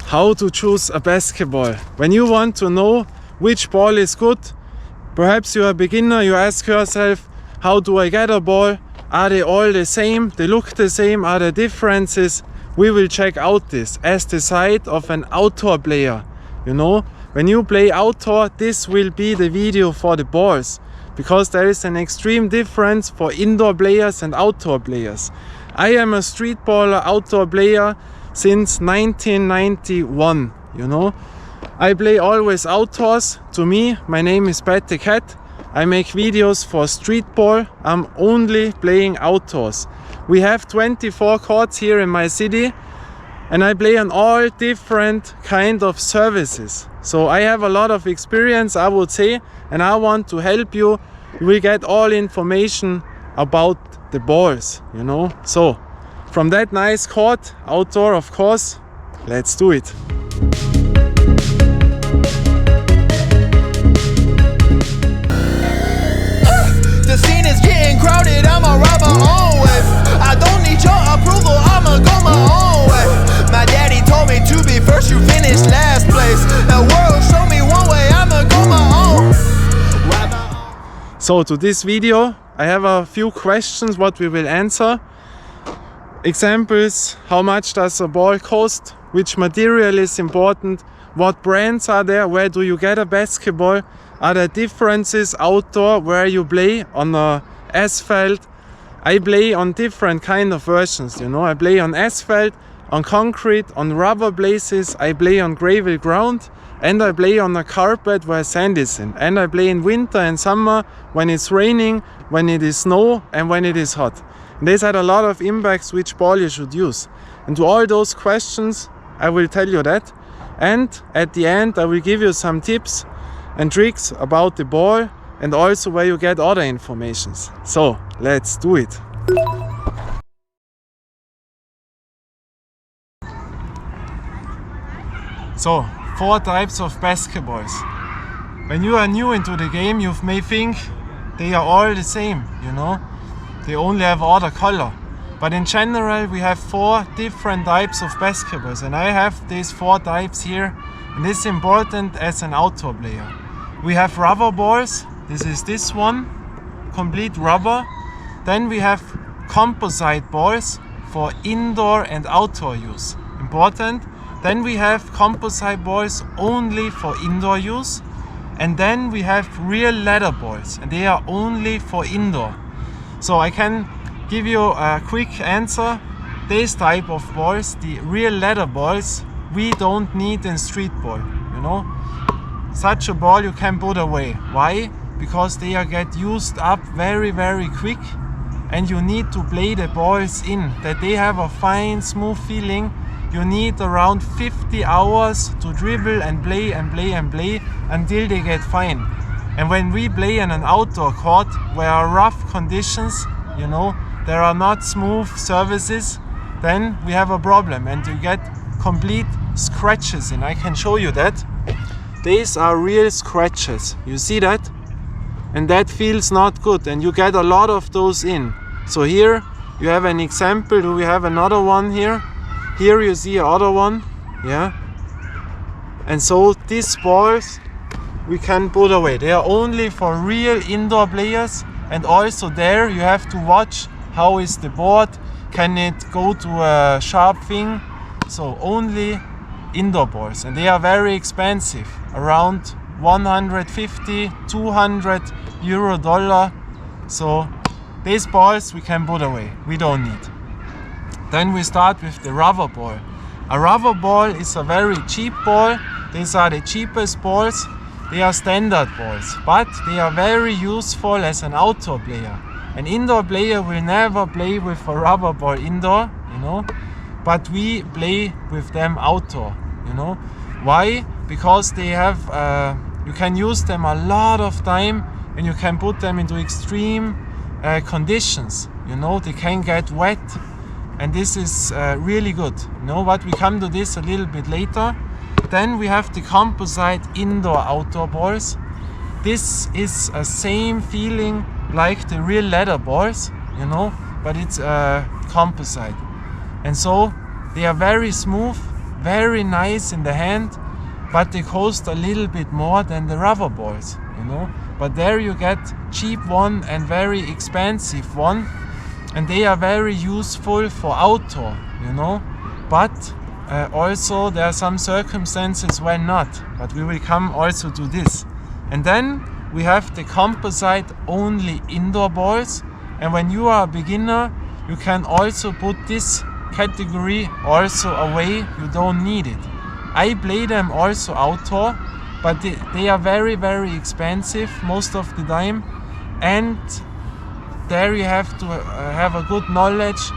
how to choose a basketball. When you want to know which ball is good, perhaps you're a beginner, you ask yourself, how do I get a ball? Are they all the same? They look the same? Are there differences? We will check out this as the side of an outdoor player. You know, when you play outdoor, this will be the video for the balls, because there is an extreme difference for indoor players and outdoor players. I am a street baller outdoor player since 1991, you know. I play always outdoors. To me, my name is Pat the Cat. I make videos for street ball. I'm only playing outdoors. We have 24 courts here in my city, and I play on all different kind of services. So I have a lot of experience, I would say, and I want to help you. You will get all information about the balls, you know. So from that nice court, outdoor of course, let's do it. The scene is getting crowded, I'ma ride my own way. I don't need your approval, I'ma go my own way. My daddy told me to be first, you finish last place. The world show me one way, I'ma go my own. So to this video, I have a few questions what we will answer. Examples, how much does a ball cost? Which material is important? What brands are there? Where do you get a basketball? Are there differences outdoor where you play on asphalt? I play on different kind of versions, you know. I play on asphalt, on concrete, on rubber places. I play on gravel ground, and I play on a carpet where sand is in. And I play in winter and summer, when it's raining, when it is snow, and when it is hot. And this had a lot of impacts which ball you should use. And to all those questions, I will tell you that. And at the end, I will give you some tips and tricks about the ball, and also where you get other informations. So let's do it. So 4 types of basketballs. When you are new into the game, you may think they are all the same, you know. They only have other color. But in general, we have 4 different types of basketballs, and I have these 4 types here, and this is important as an outdoor player. We have rubber balls. This is this one, complete rubber. Then we have composite balls for indoor and outdoor use. Important. Then we have composite balls only for indoor use. And then we have real leather balls, and they are only for indoor. So I can give you a quick answer. This type of balls, the real leather balls, we don't need in street ball, you know. Such a ball you can put away. Why? Because they get used up very, very quick, and you need to play the balls in, that they have a fine, smooth feeling. You need around 50 hours to dribble and play and play and play until they get fine. And when we play in an outdoor court where are rough conditions, you know, there are not smooth surfaces, then we have a problem and you get complete scratches in. I can show you that. These are real scratches. You see that? And that feels not good, and you get a lot of those in. So here you have an example. Do we have another one here? Here you see another one. Yeah. And so these balls we can put away. They are only for real indoor players, and also there you have to watch how is the board. Can it go to a sharp thing? So only indoor balls, and they are very expensive, around 150, 200 euro, dollar. So these balls we can put away, we don't need. Then we start with the rubber ball. A rubber ball is a very cheap ball. These are the cheapest balls. They are standard balls, but they are very useful as an outdoor player. An indoor player will never play with a rubber ball indoor, you know, but we play with them outdoor, you know. Why? Because they have, you can use them a lot of time, and you can put them into extreme conditions, you know. They can get wet, and this is really good, you know. But we come to this a little bit later. Then we have the composite indoor-outdoor balls. This is a same feeling like the real leather balls, you know, but it's composite. And so they are very smooth, very nice in the hand, but they cost a little bit more than the rubber balls, you know. But there you get cheap one and very expensive one, and they are very useful for outdoor, you know. But also there are some circumstances when not, but we will come also to this. And then we have the composite only indoor balls, and when you are a beginner you can also put this category also away, you don't need it. I play them also outdoor, but they are very, very expensive most of the time, and there you have to have a good knowledge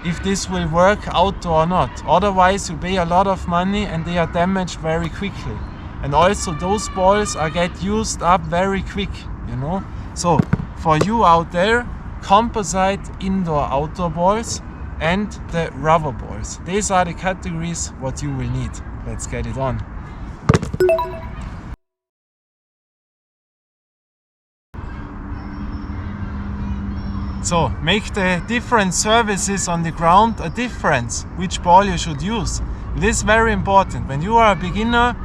if this will work outdoor or not. Otherwise you pay a lot of money and they are damaged very quickly. And also those balls are get used up very quick, you know. So for you out there, composite indoor outdoor balls and the rubber balls. These are the categories what you will need. Let's get it on. So make the different surfaces on the ground a difference which ball you should use. It is very important. When you are a beginner,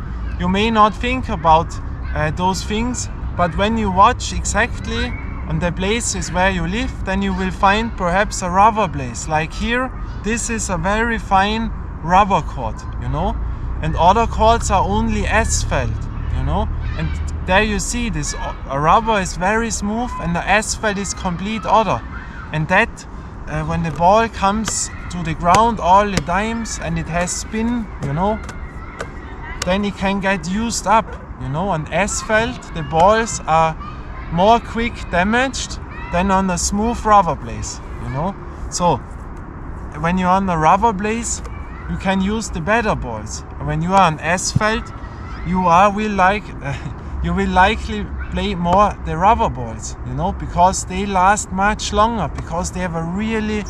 you may not think about those things, but when you watch exactly on the places where you live, then you will find perhaps a rubber place. Like here, this is a very fine rubber court, you know, and other courts are only asphalt, you know, and there you see this rubber is very smooth and the asphalt is complete other. And that when the ball comes to the ground all the times and it has spin, you know, then it can get used up, you know. On asphalt the balls are more quick damaged than on a smooth rubber place, you know. So when you're on a rubber place you can use the better balls. When you are on asphalt you will likely play more the rubber balls, you know, because they last much longer, because they have a really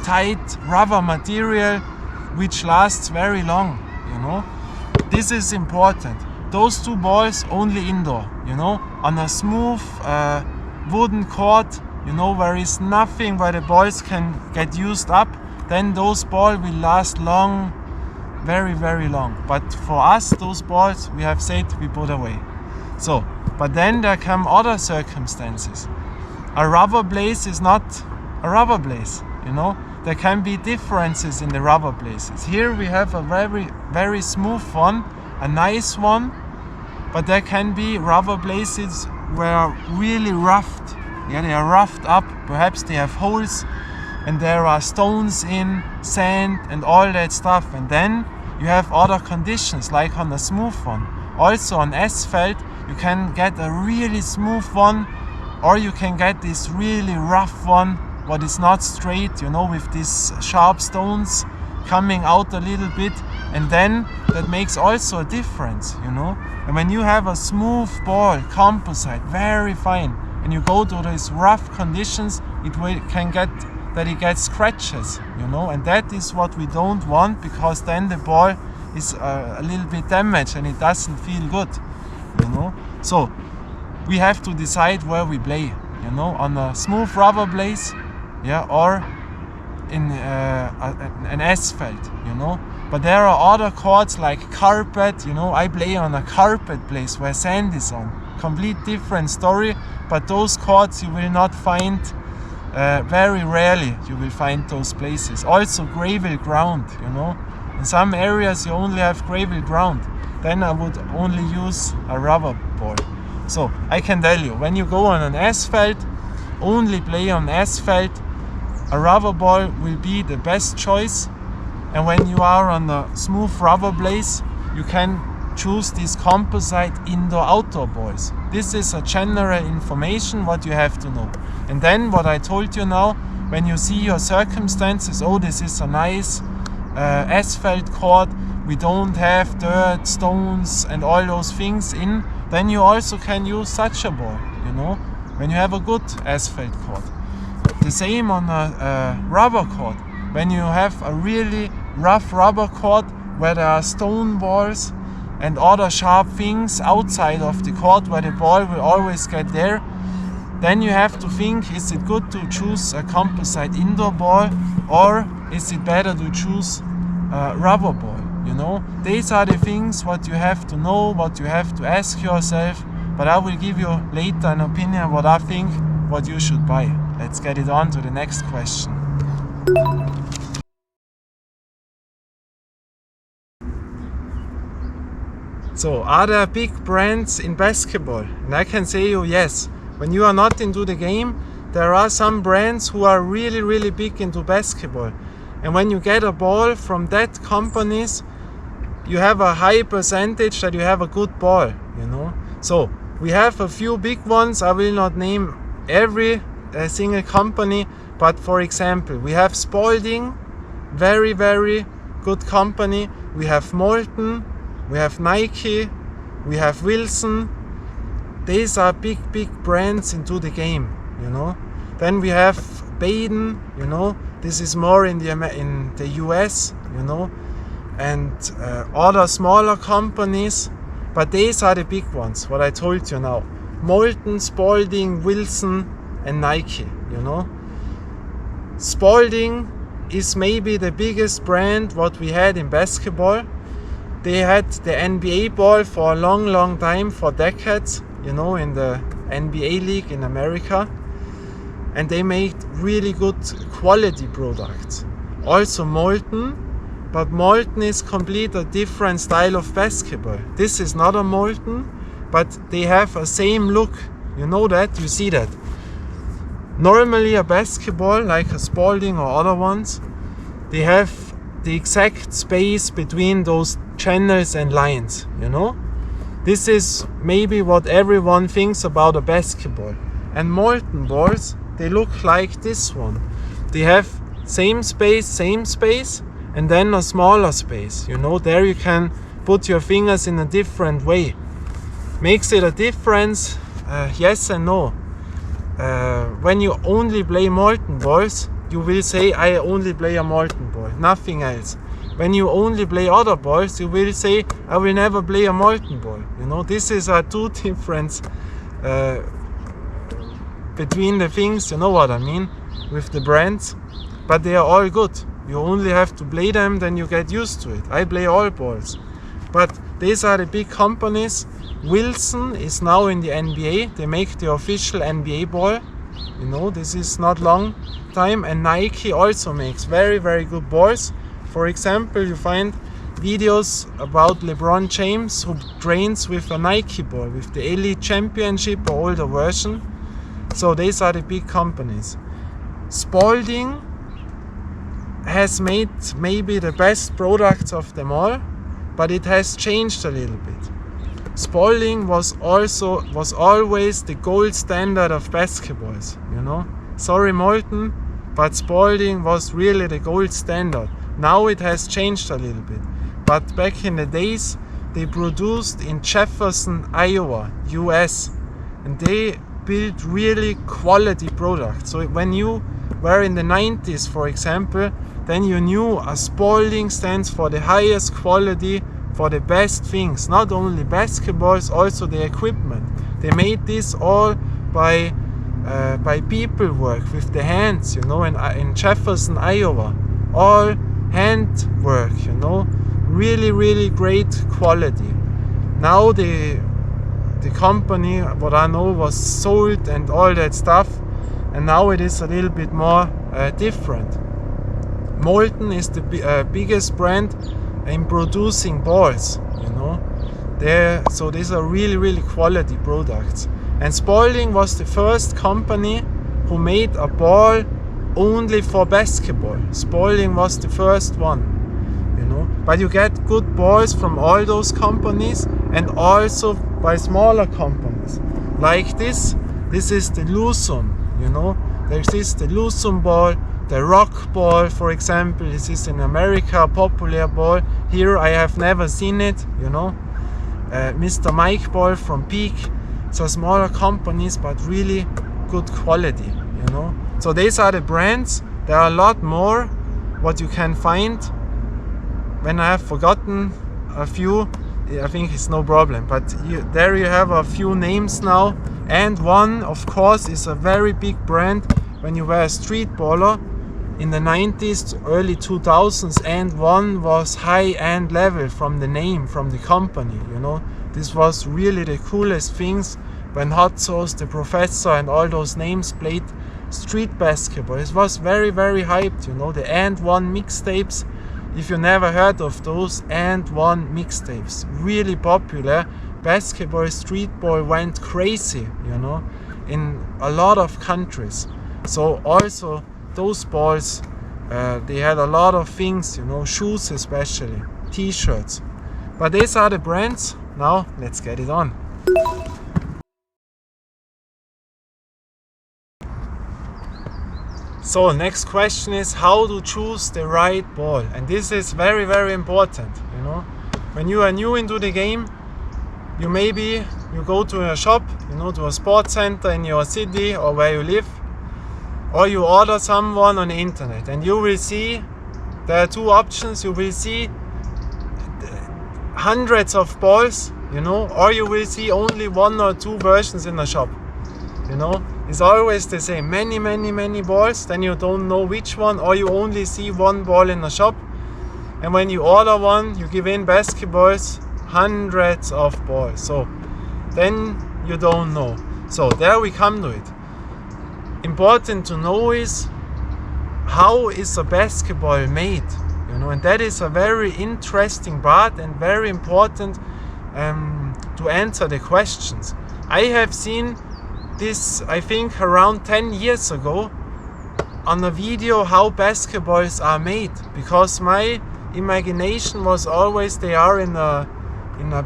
tight rubber material which lasts very long, you know. This is important. Those two balls only indoor, you know. On a smooth wooden court, you know, where is nothing where the balls can get used up, then those balls will last long, very, very long. But for us, those balls we have said we put away. So, but then there come other circumstances. A rubber place is not a rubber place, you know. There can be differences in the rubber places. Here we have a very, very smooth one, a nice one, but there can be rubber places where are really roughed. Yeah, they are roughed up. Perhaps they have holes and there are stones in, sand and all that stuff. And then you have other conditions like on a smooth one. Also on asphalt you can get a really smooth one, or you can get this really rough one what is not straight, you know, with these sharp stones coming out a little bit, and then that makes also a difference, you know. And when you have a smooth ball, composite, very fine, and you go to these rough conditions, it gets scratches, you know, and that is what we don't want, because then the ball is a little bit damaged and it doesn't feel good, you know. So we have to decide where we play, you know, on a smooth rubber place, yeah, or in an asphalt, you know. But there are other courts like carpet, you know. I play on a carpet place where sand is on. Complete different story, but those courts you will not find, very rarely you will find those places. Also gravel ground, you know. In some areas you only have gravel ground. Then I would only use a rubber ball. So I can tell you, when you go on an asphalt, only play on asphalt, a rubber ball will be the best choice. And when you are on a smooth rubber place, you can choose these composite indoor-outdoor balls. This is a general information what you have to know. And then what I told you now, when you see your circumstances, oh, this is a nice asphalt court, we don't have dirt, stones and all those things in, then you also can use such a ball, you know, when you have a good asphalt court. The same on a rubber court. When you have a really rough rubber court where there are stone walls and other sharp things outside of the court where the ball will always get there, then you have to think, is it good to choose a composite indoor ball, or is it better to choose a rubber ball? You know, these are the things what you have to know, what you have to ask yourself. But I will give you later an opinion what I think what you should buy. Let's get it on to the next question. So, are there big brands in basketball? And I can say you yes. When you are not into the game, there are some brands who are really, really big into basketball. And when you get a ball from that companies, you have a high percentage that you have a good ball, you know. So, we have a few big ones. I will not name every single company, but for example, we have Spalding, very, very good company. We have Molten, we have Nike, we have Wilson. These are big, big brands into the game, you know. Then we have Baden, you know. This is more in the US, you know, and other smaller companies. But these are the big ones, what I told you now. Molten, Spalding, Wilson and Nike, you know. Spalding is maybe the biggest brand what we had in basketball. They had the NBA ball for a long, long time, for decades, you know, in the NBA league in America. And they made really good quality products. Also Molten, but Molten is completely different style of basketball. This is not a Molten, but they have a same look. You know that, you see that. Normally a basketball, like a Spalding or other ones, they have the exact space between those channels and lines, you know. This is maybe what everyone thinks about a basketball. And Molten balls, they look like this one. They have same space, and then a smaller space. You know, there you can put your fingers in a different way. Makes it a difference? Yes and no. When you only play Molten balls, you will say, I only play a Molten ball, nothing else. When you only play other balls, you will say, I will never play a Molten ball. You know, this is a two difference between the things, you know what I mean, with the brands. But they are all good. You only have to play them, then you get used to it. I play all balls. But these are the big companies. Wilson is now in the NBA. They make the official NBA ball. You know, this is not long time. And Nike also makes very, very good balls. For example, you find videos about LeBron James who trains with a Nike ball, with the Elite Championship or older version. So these are the big companies. Spalding has made maybe the best products of them all, but it has changed a little bit. Spalding was always the gold standard of basketballs, you know. Sorry Molten, but Spalding was really the gold standard. Now it has changed a little bit. But back in the days, they produced in Jefferson, Iowa, US, and they built really quality products. So when you were in the 90s, for example, then you knew a Spalding stands for the highest quality, for the best things. Not only basketballs, also the equipment. They made this all by people work with the hands, you know, in Jefferson, Iowa. All hand work, you know, really, really great quality. Now the company, what I know, was sold and all that stuff, and now it is a little bit more different. Molten is the biggest brand in producing balls, you know. So these are really, really quality products. And Spalding was the first company who made a ball only for basketball. Spalding was the first one, you know. But you get good balls from all those companies and also by smaller companies. Like this is the Lusum, you know. There is the Lusum ball, the Rock ball, for example. This is in America a popular ball. Here I have never seen it, you know. Mr. Mike ball from Peak. So smaller companies, but really good quality, you know. So these are the brands. There are a lot more what you can find. When I have forgotten a few, I think it's no problem. But there you have a few names now. And one, of course, is a very big brand. When you were a street baller, in the 90s, early 2000s, and one was high-end level from the name, from the company, you know. This was really the coolest things when Hot Sauce, The Professor and all those names played street basketball. It was very, very hyped, you know. The And1 mixtapes, if you never heard of those And1 mixtapes, really popular. Basketball, streetball went crazy, you know, in a lot of countries. So also those balls, they had a lot of things, you know, shoes especially, t-shirts. But these are the brands. Now let's get it on. So next question is how to choose the right ball. And this is very, very important, you know. When you are new into the game, you go to a shop, you know, to a sports center in your city or where you live, or you order someone on the internet, and you will see there are two options. You will see hundreds of balls, you know, or you will see only one or two versions in the shop, you know. It's always the same, many balls, then you don't know which one, or you only see one ball in the shop. And when you order one, you give in basketballs, hundreds of balls, so then you don't know. So there we come to it. Important to know is how is a basketball made, you know, and that is a very interesting part and very important to answer the questions. I have seen this, I think, around 10 years ago on a video how basketballs are made, because my imagination was always they are in a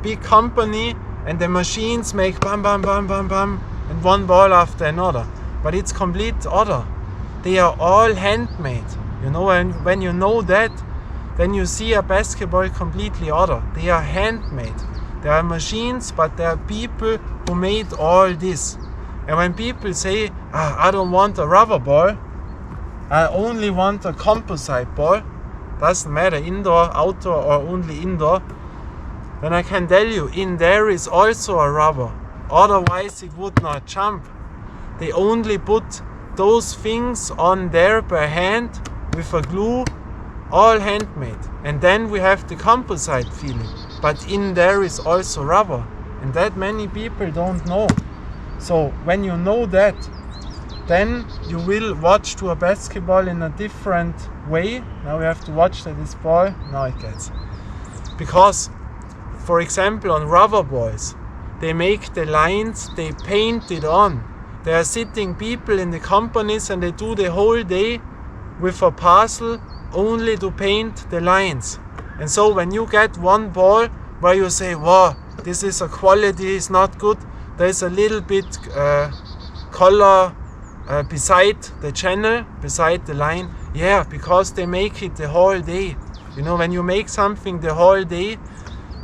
big company and the machines make bam bam bam bam bam and one ball after another. But it's complete other. They are all handmade, you know, and when you know that, then you see a basketball completely other. They are handmade. There are machines, but there are people who made all this. And when people say, I don't want a rubber ball, I only want a composite ball, doesn't matter indoor, outdoor or only indoor, then I can tell you, in there is also a rubber. Otherwise it would not jump. They only put those things on there by hand with a glue, all handmade. And then we have the composite feeling. But in there is also rubber. And that many people don't know. So when you know that, then you will watch to a basketball in a different way. Now we have to watch that this ball, now it gets. Because, for example, on rubber balls, they make the lines, they paint it on. There are sitting people in the companies and they do the whole day with a parcel only to paint the lines. And so when you get one ball where you say, wow, this is a quality, is not good, there's a little bit color beside the channel, beside the line. Yeah, because they make it the whole day. You know, when you make something the whole day,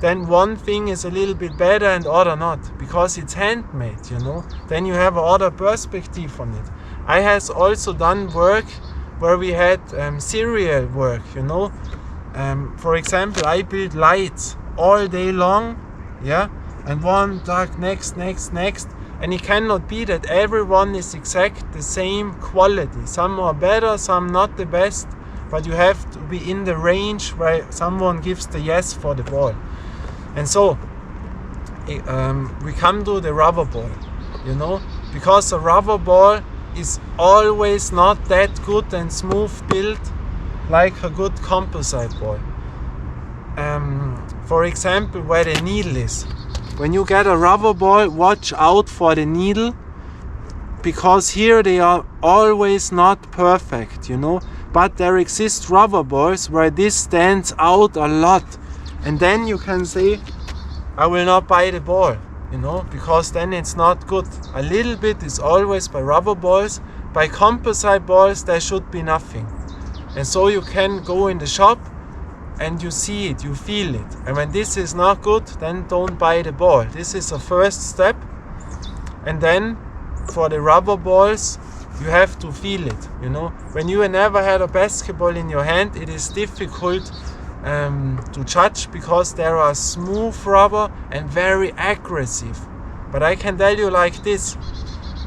then one thing is a little bit better and other not, because it's handmade, you know. Then you have another perspective on it. I has also done work where we had serial work, you know. For example, I build lights all day long, yeah, and one dark next, and it cannot be that everyone is exact the same quality. Some are better, some not the best, but you have to be in the range where someone gives the yes for the ball. And so we come to the rubber ball, you know, because a rubber ball is always not that good and smooth built like a good composite ball. For example, where the needle is. When you get a rubber ball, watch out for the needle, because here they are always not perfect, you know, but there exist rubber balls where this stands out a lot. And then you can say, I will not buy the ball, you know, because then it's not good. A little bit is always by rubber balls. By composite balls, there should be nothing. And so you can go in the shop and you see it, you feel it. And when this is not good, then don't buy the ball. This is a first step. And then for the rubber balls, you have to feel it, you know. When you never had a basketball in your hand, it is difficult to judge, because there are smooth rubber and very aggressive. But I can tell you like this,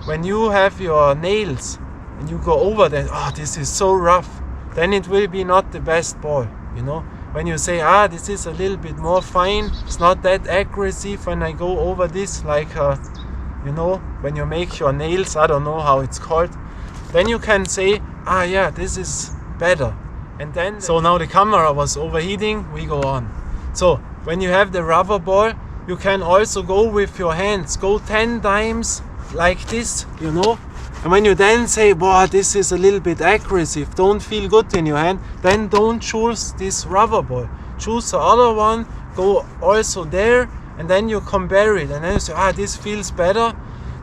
when you have your nails and you go over them, oh, this is so rough. then it will be not the best ball, you know. When you say, this is a little bit more fine, it's not that aggressive when I go over this, like, you know, when you make your nails, I don't know how it's called, then you can say, yeah, this is better. And then, so now the camera was overheating, we go on. So, when you have the rubber ball, you can also go with your hands, go 10 times like this, you know. And when you then say, this is a little bit aggressive, don't feel good in your hand, then don't choose this rubber ball. Choose the other one, go also there, and then you compare it. And then you say, this feels better,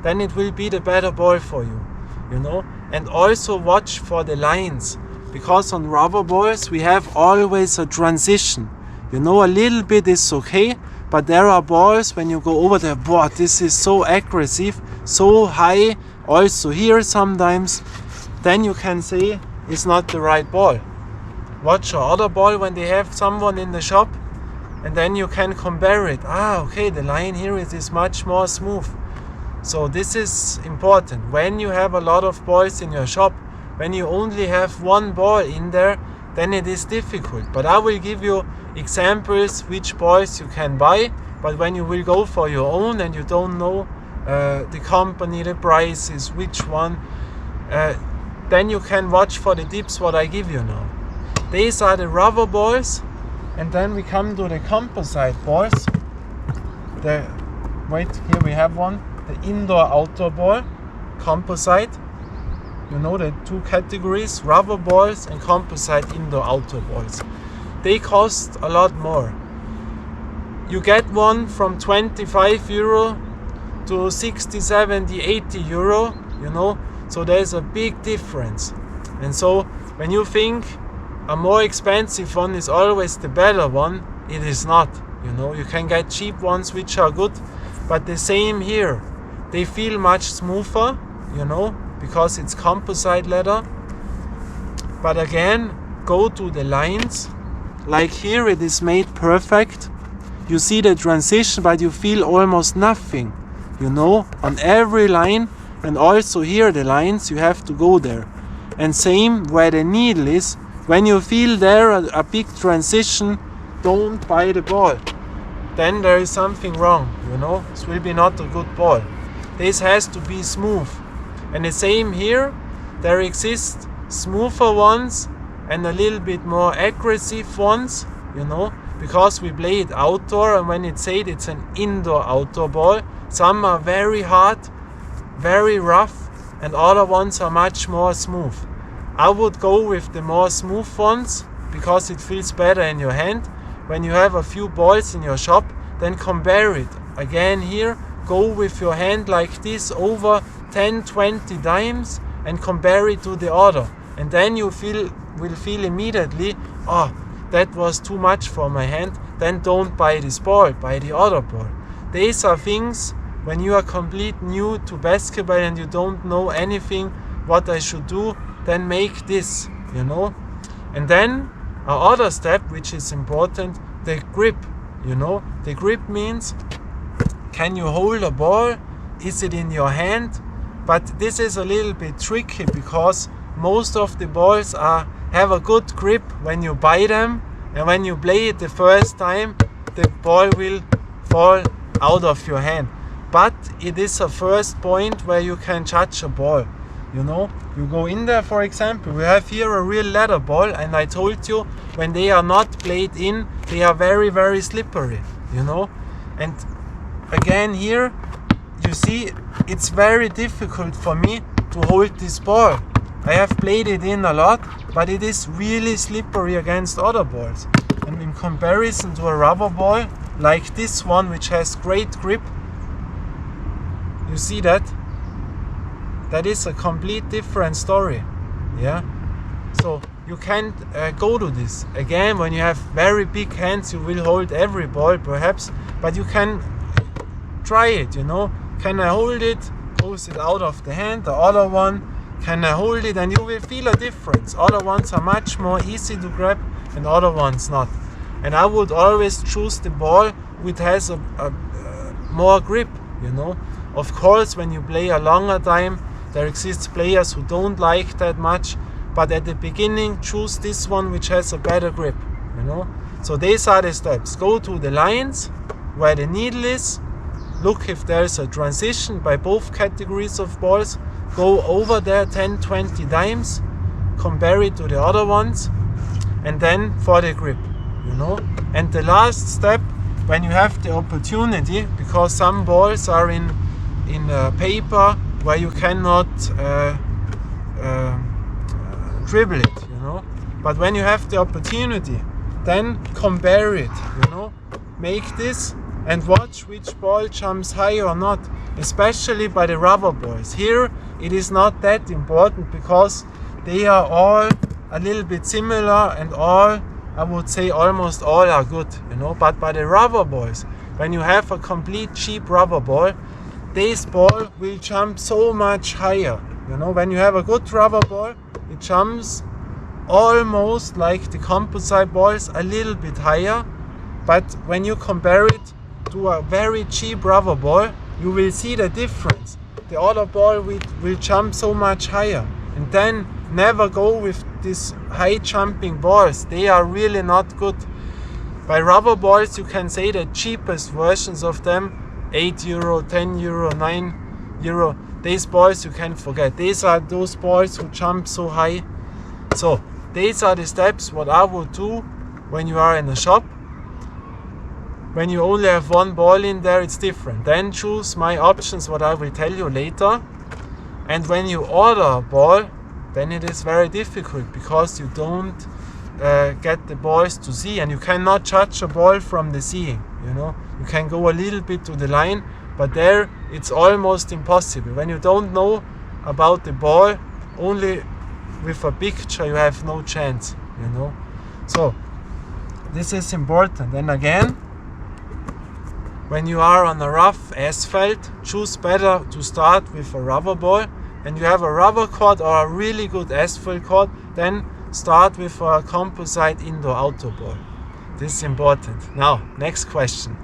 then it will be the better ball for you, you know. And also watch for the lines, because on rubber balls we have always a transition. You know, a little bit is okay, but there are balls when you go over there, this is so aggressive, so high, also here sometimes, then you can say it's not the right ball. Watch your other ball when they have someone in the shop, and then you can compare it. Okay, the line here is much more smooth. So this is important. When you have a lot of balls in your shop, when you only have one ball in there, then it is difficult. But I will give you examples which balls you can buy, but when you will go for your own and you don't know the company, the prices, which one, then you can watch for the tips what I give you now. These are the rubber balls, and then we come to the composite balls. Here we have one, the indoor-outdoor ball, composite. You know the two categories, rubber balls and composite indoor-outdoor balls. They cost a lot more. You get one from 25 euro to 60, 70, 80 euro, you know, so there's a big difference. And so when you think a more expensive one is always the better one, it is not, you know. You can get cheap ones which are good, but the same here. They feel much smoother, you know, because it's composite leather. But again, go to the lines. Like here it is made perfect. You see the transition, but you feel almost nothing, you know, on every line. And also here the lines, you have to go there. And same where the needle is. When you feel there a big transition, don't buy the ball. Then there is something wrong, you know. This will be not a good ball. This has to be smooth. And the same here, there exist smoother ones and a little bit more aggressive ones, you know, because we play it outdoor, and when it's said it's an indoor-outdoor ball, some are very hard, very rough, and other ones are much more smooth. I would go with the more smooth ones because it feels better in your hand. When you have a few balls in your shop, then compare it. Again here, go with your hand like this over 10-20 times and compare it to the other. And then you will feel immediately, that was too much for my hand. Then don't buy this ball, buy the other ball. These are things when you are complete new to basketball and you don't know anything what I should do, then make this, you know. And then our other step, which is important, the grip, you know. The grip means, can you hold a ball? Is it in your hand? But this is a little bit tricky because most of the balls have a good grip when you buy them, and when you play it the first time, the ball will fall out of your hand. But it is a first point where you can judge a ball, you know. You go in there, for example, we have here a real leather ball, and I told you, when they are not played in, they are very, very slippery, you know. And again here, you see, it's very difficult for me to hold this ball. I have played it in a lot, but it is really slippery against other balls. And in comparison to a rubber ball, like this one, which has great grip, you see that? That is a complete different story. Yeah? So you can't go to this. Again, when you have very big hands, you will hold every ball perhaps, but you can try it, you know. Can I hold it? Goes it out of the hand. The other one, can I hold it? And you will feel a difference. Other ones are much more easy to grab and other ones not. And I would always choose the ball which has a more grip, you know. Of course, when you play a longer time, there exists players who don't like that much, but at the beginning choose this one which has a better grip, you know. So these are the steps. Go to the lines where the needle is, look if there's a transition by both categories of balls, go over there 10-20 times, compare it to the other ones, and then for the grip, you know. And the last step, when you have the opportunity, because some balls are in paper where you cannot dribble it, you know. But when you have the opportunity, then compare it, you know. Make this and watch which ball jumps high or not, especially by the rubber balls. Here it is not that important because they are all a little bit similar and all, I would say almost all are good, you know. But by the rubber balls, when you have a complete cheap rubber ball, this ball will jump so much higher, you know. When you have a good rubber ball, it jumps almost like the composite balls, a little bit higher. But when you compare it to a very cheap rubber ball, you will see the difference. The other ball will jump so much higher. And then never go with these high jumping balls. They are really not good. By rubber balls, you can say the cheapest versions of them, €8, €10, €9. These balls you can forget. These are those balls who jump so high. So these are the steps what I would do when you are in a shop. When you only have one ball in there, it's different. Then choose my options, what I will tell you later. And when you order a ball, then it is very difficult because you don't get the balls to see, and you cannot judge a ball from the seeing, you know. You can go a little bit to the line, but there it's almost impossible. When you don't know about the ball, only with a picture you have no chance, you know. So this is important. And again, when you are on a rough asphalt, choose better to start with a rubber ball. And you have a rubber court or a really good asphalt court, then start with a composite indoor-outdoor ball. This is important. Now, next question.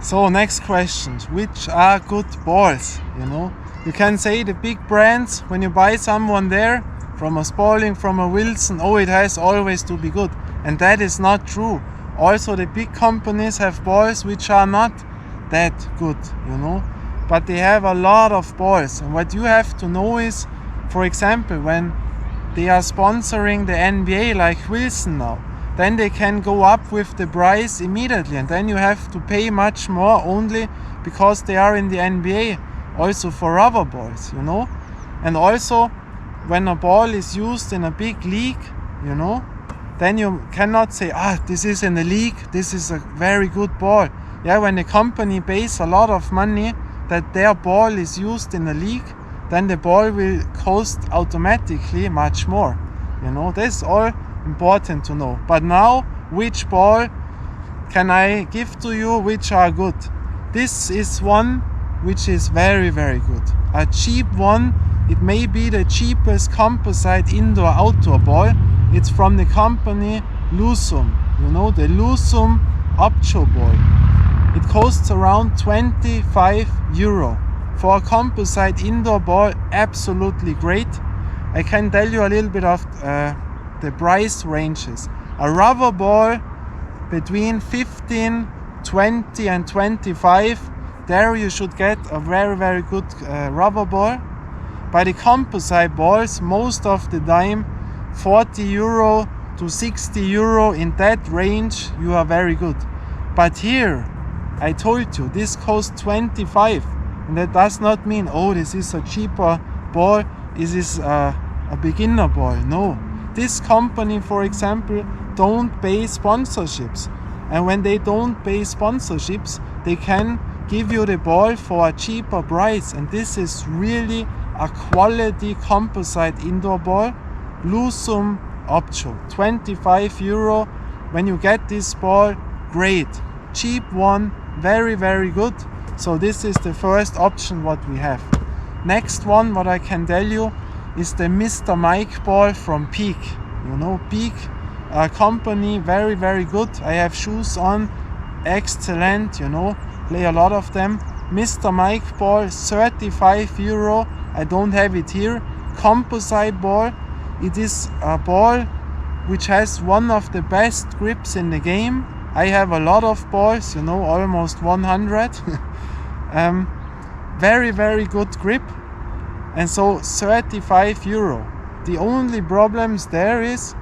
So next question, which are good balls, you know? You can say the big brands, when you buy someone there, from a Spalding, from a Wilson, oh, it has always to be good. And that is not true. Also the big companies have balls which are not that good, you know. But they have a lot of balls. And what you have to know is, for example, when they are sponsoring the NBA like Wilson now, then they can go up with the price immediately, and then you have to pay much more only because they are in the NBA, also for rubber balls, you know. And also when a ball is used in a big league, you know, then you cannot say, this is in the league, this is a very good ball. Yeah, when the company pays a lot of money that their ball is used in the league, then the ball will cost automatically much more, you know. That's all important to know. But now, which ball can I give to you which are good? This is one which is very, very good. A cheap one. It may be the cheapest composite indoor-outdoor ball. It's from the company Lusum. You know, the Lusum Opcho ball. It costs around €25. For a composite indoor ball, absolutely great. I can tell you a little bit of the price ranges. A rubber ball between 15, 20 and 25. There you should get a very, very good rubber ball. By the composite balls, most of the time €40 to €60, in that range you are very good. But here, I told you, this costs 25, and that does not mean, oh, this is a cheaper ball, this is a beginner ball. No, this company, for example, don't pay sponsorships, and when they don't pay sponsorships, they can give you the ball for a cheaper price, and this is really a quality composite indoor ball. Lusum Opcho, €25. When you get this ball, great. Cheap one, very, very good. So this is the first option what we have. Next one, what I can tell you, is the Mr. Mike ball from Peak. You know, Peak company, very, very good. I have shoes on, excellent, you know, play a lot of them. Mr. Mike ball, 35 euro. I don't have it here. Composite ball. It is a ball which has one of the best grips in the game. I have a lot of balls, you know, almost 100. Very, very good grip. And so 35 euro. The only problems there is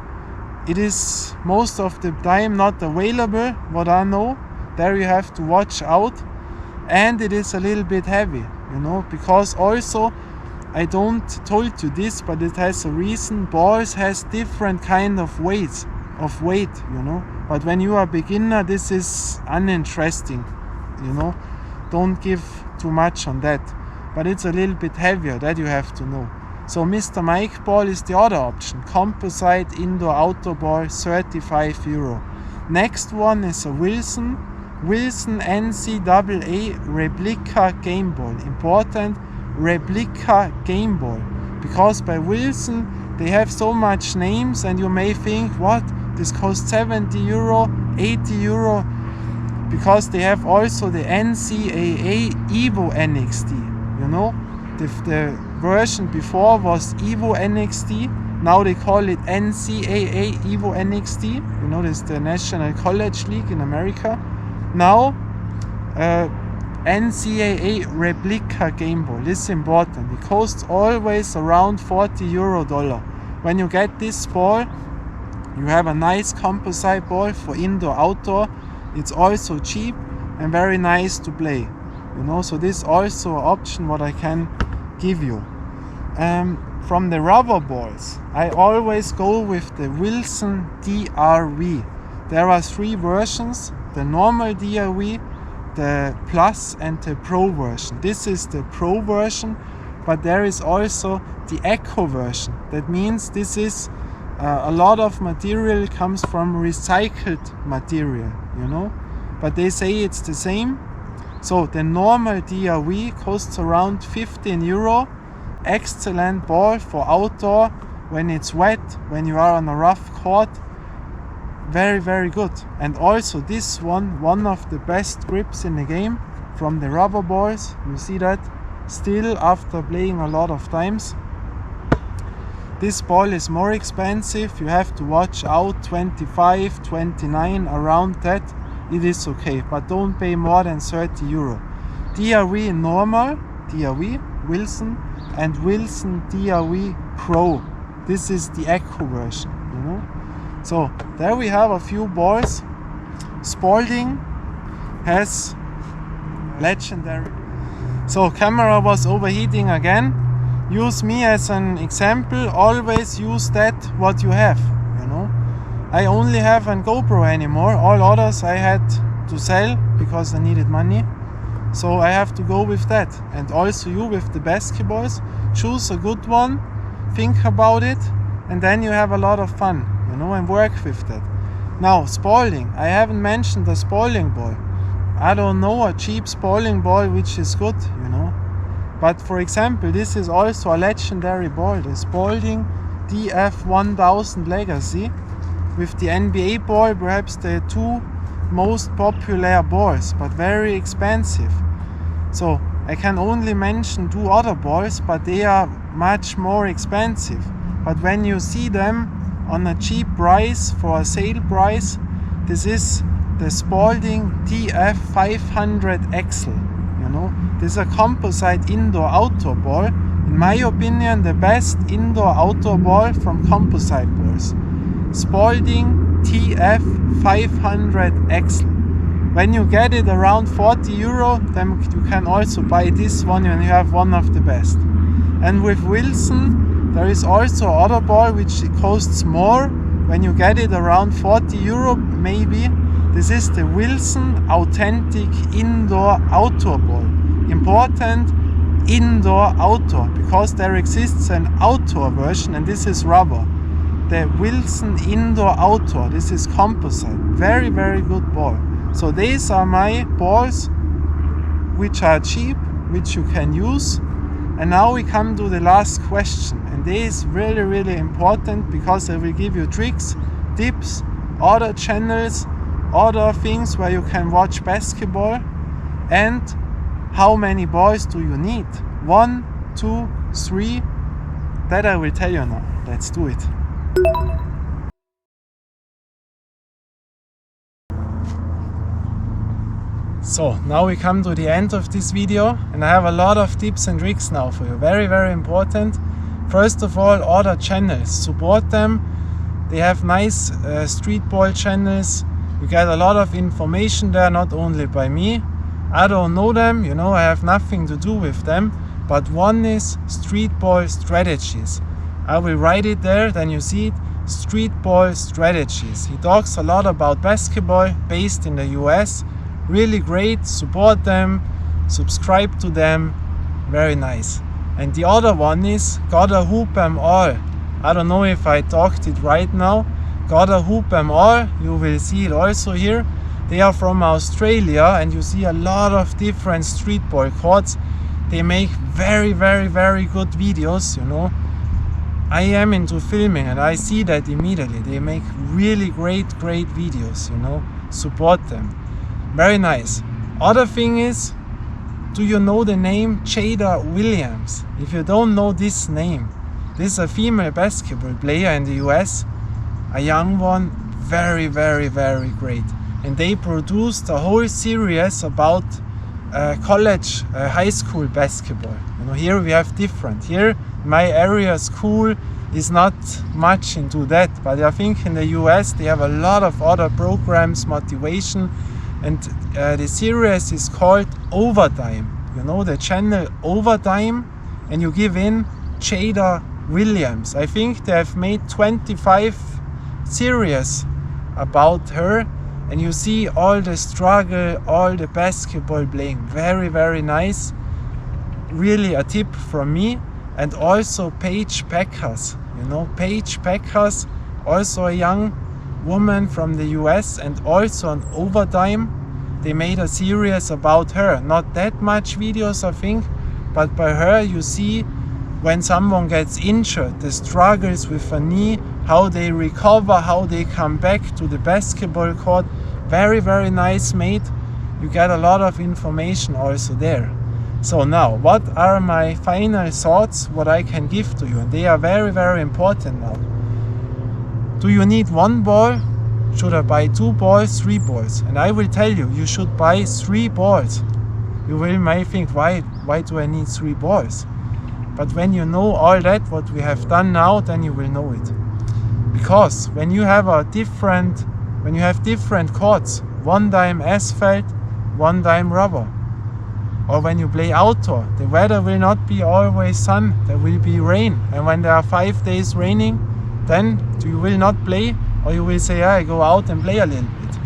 it is most of the time not available, what I know. There you have to watch out. And it is a little bit heavy, you know, because also I don't told you this, but it has a reason. Balls has different kind of weight, you know. But when you are a beginner, this is uninteresting, you know. Don't give too much on that. But it's a little bit heavier, that you have to know. So Mr. Mike ball is the other option. Composite indoor-outdoor ball, 35 euro. Next one is a Wilson NCAA replica game ball. Important, replica game ball. Because by Wilson, they have so much names and you may think, what? This costs 70 euro, 80 euro. Because they have also the NCAA Evo NXT, you know. The version before was Evo NXT. Now they call it NCAA Evo NXT. You know, this is the National College League in America. Now, NCAA replica game ball. This is important. It costs always around 40 euro dollar. When you get this ball, you have a nice composite ball for indoor-outdoor. It's also cheap and very nice to play. You know, so this is also an option what I can give you. From the rubber balls, I always go with the Wilson DRV. There are 3 versions, the normal DRV, the Plus and the Pro version. This is the Pro version, but there is also the Eco version. That means this is a lot of material comes from recycled material, you know, but they say it's the same. So the normal DRV costs around 15 euro. Excellent ball for outdoor when it's wet, when you are on a rough court. Very, very good. And also this one of the best grips in the game from the rubber balls. You see that still after playing a lot of times. This ball is more expensive. You have to watch out, 25, 29, around that. It is okay, but don't pay more than 30 euro. DRV normal, DRV, Wilson, and Wilson DRV Pro. This is the Eco version, you know. So there we have a few balls. Spalding has legendary. So camera was overheating again. Use me as an example. Always use that what you have, you know. I only have a GoPro anymore. All others I had to sell because I needed money. So I have to go with that. And also you with the basketballs, choose a good one, think about it, and then you have a lot of fun, you know, and work with that. Now, Spalding. I haven't mentioned the Spalding ball. I don't know a cheap Spalding ball which is good, you know. But for example, this is also a legendary ball, the Spalding DF1000 Legacy. With the NBA ball, perhaps the 2 most popular balls, but very expensive. So I can only mention 2 other balls, but they are much more expensive. But when you see them on a cheap price, for a sale price, this is the Spalding DF500 XL. You know, this is a composite indoor-outdoor ball. In my opinion, the best indoor-outdoor ball from composite balls. Spalding TF500 XL. When you get it around 40 euro, then you can also buy this one and you have one of the best. And with Wilson, there is also other ball which costs more. When you get it around 40 euro, maybe. This is the Wilson Authentic Indoor-Outdoor ball. Important, indoor-outdoor, because there exists an outdoor version and this is rubber. The Wilson Indoor-Outdoor, this is composite. Very, very good ball. So these are my balls which are cheap, which you can use. And now we come to the last question. And this is really, really important because I will give you tricks, tips, other channels, other things where you can watch basketball. And How many balls do you need? 1, 2, 3? That I will tell you now. Let's do it. So now we come to the end of this video, and I have a lot of tips and tricks now for you. Very, very important. First of all, other channels. Support them. They have nice street ball channels. You get a lot of information there, not only by me. I don't know them, you know, I have nothing to do with them. But one is Street Ball Strategies. I will write it there, then you see it. Street Ball Strategies. He talks a lot about basketball, based in the US. Really great, support them, subscribe to them, very nice. And the other one is Gotta Hoop 'em All. I don't know if I talked it right now. Gotta Hoop 'em All, you will see it also here. They are from Australia, and you see a lot of different street ball courts. They make very, very, very good videos, you know. I am into filming and I see that immediately. They make really great videos, you know. Support them. Very nice. Other thing is, do you know the name Jada Williams? If you don't know this name, this is a female basketball player in the US, a young one, very, very, very great. And they produced a whole series about college, high school basketball. You know, here we have different. Here, my area school is not much into that, but I think in the US they have a lot of other programs, motivation. And the series is called Overtime. You know the channel Overtime, and you give in Jada Williams. I think they have made 25 series about her, and you see all the struggle, all the basketball playing. Very, very nice. Really a tip from me. And also Paige Beckers. You know, Paige Beckers, also a young woman from the US, and also on Overtime they made a series about her. Not that much videos I think, but by her you see when someone gets injured, the struggles with a knee, how they recover, how they come back to the basketball court. Very, very nice made. You get a lot of information also there. So now, what are my final thoughts, what I can give to you? And they are very, very important now. Do you need one ball? Should I buy 2 balls, 3 balls? And I will tell you, you should buy 3 balls. You may think, why do I need 3 balls? But when you know all that, what we have done now, then you will know it. Because when you have different courts, one time asphalt, one time rubber, or when you play outdoor, the weather will not be always sun, there will be rain. And when there are 5 days raining, then you will not play, or you will say, I go out and play a little bit.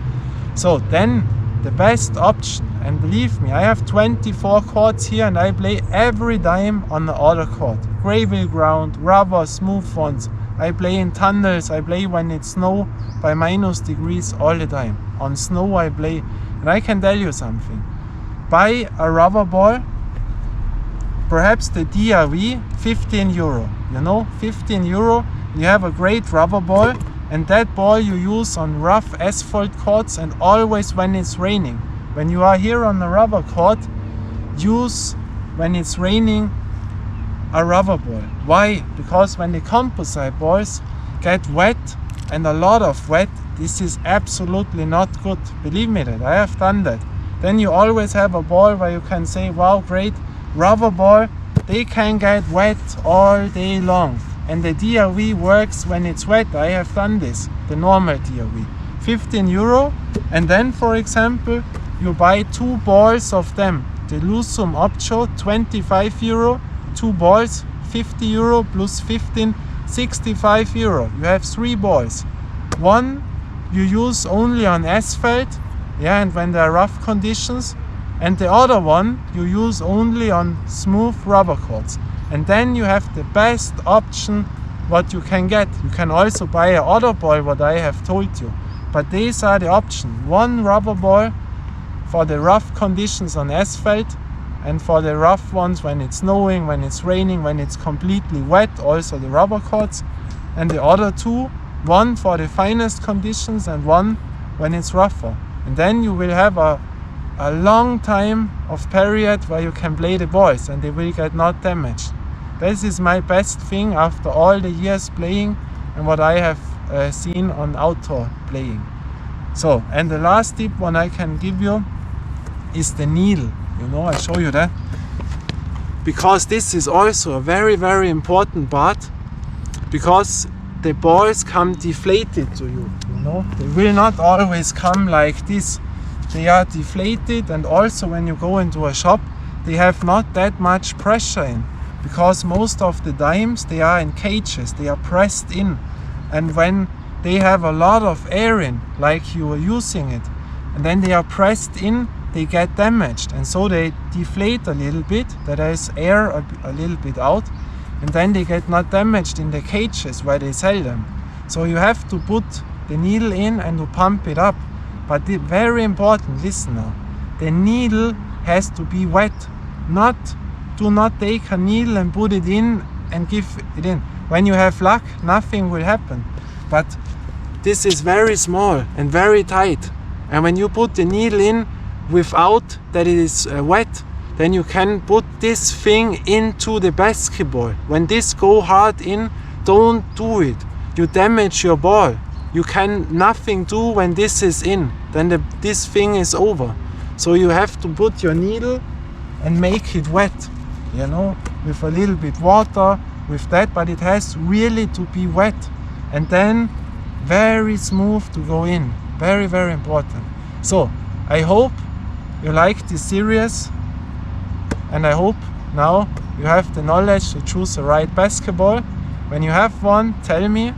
So then the best option, and believe me, I have 24 courts here and I play every time on the other court. Gravel ground, rubber, smooth ones. I play in tunnels, I play when it's snow by -degrees all the time. On snow I play, and I can tell you something. Buy a rubber ball, perhaps the DRV, 15 euro. You know, 15 euro, you have a great rubber ball, and that ball you use on rough asphalt courts, and always when it's raining. When you are here on the rubber court, use, when it's raining, a rubber ball. Why? Because when the composite balls get wet, and a lot of wet, this is absolutely not good. Believe me that, I have done that. Then you always have a ball where you can say, wow, great, rubber ball, they can get wet all day long. And the DRV works when it's wet. I have done this, the normal DRV. 15 euro, and then for example, you buy 2 balls of them. The Lusum Opcho, 25 euro, 2 balls, 50 euro plus 15, 65 euro. You have 3 balls. One you use only on asphalt, yeah, and when there are rough conditions, and the other one you use only on smooth rubber courts. And then you have the best option what you can get. You can also buy a other ball, what I have told you. But these are the options. One rubber ball for the rough conditions on asphalt, and for the rough ones when it's snowing, when it's raining, when it's completely wet, also the rubber courts. And the other 2, one for the finest conditions and one when it's rougher. And then you will have a a long time of period where you can play the balls and they will get not damaged. This is my best thing after all the years playing and what I have seen on outdoor playing. So, and the last tip one I can give you is the needle. You know, I show you that. Because this is also a very, very important part, because the balls come deflated to you, you know. They will not always come like this. They are deflated, and also when you go into a shop, they have not that much pressure in, because most of the times they are in cages, they are pressed in, and when they have a lot of air in, like you are using it, and then they are pressed in, they get damaged, and so they deflate a little bit, that there is air a little bit out, and then they get not damaged in the cages where they sell them. So you have to put the needle in and to pump it up. But the very important, listen now, the needle has to be wet. Do not take a needle and put it in and give it in. When you have luck, nothing will happen. But this is very small and very tight. And when you put the needle in without that it is wet, then you can put this thing into the basketball. When this go hard in, don't do it. You damage your ball. You can nothing do when this is in. Then this thing is over. So you have to put your needle and make it wet, you know, with a little bit water, with that, but it has really to be wet. And then very smooth to go in. Very, very important. So I hope you like this series, and I hope now you have the knowledge to choose the right basketball. When you have one, tell me,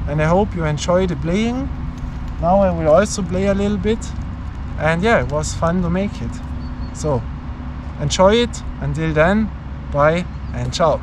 and I hope you enjoy the playing. Now I will also play a little bit, and yeah, it was fun to make it. So enjoy it. Until then, bye and ciao.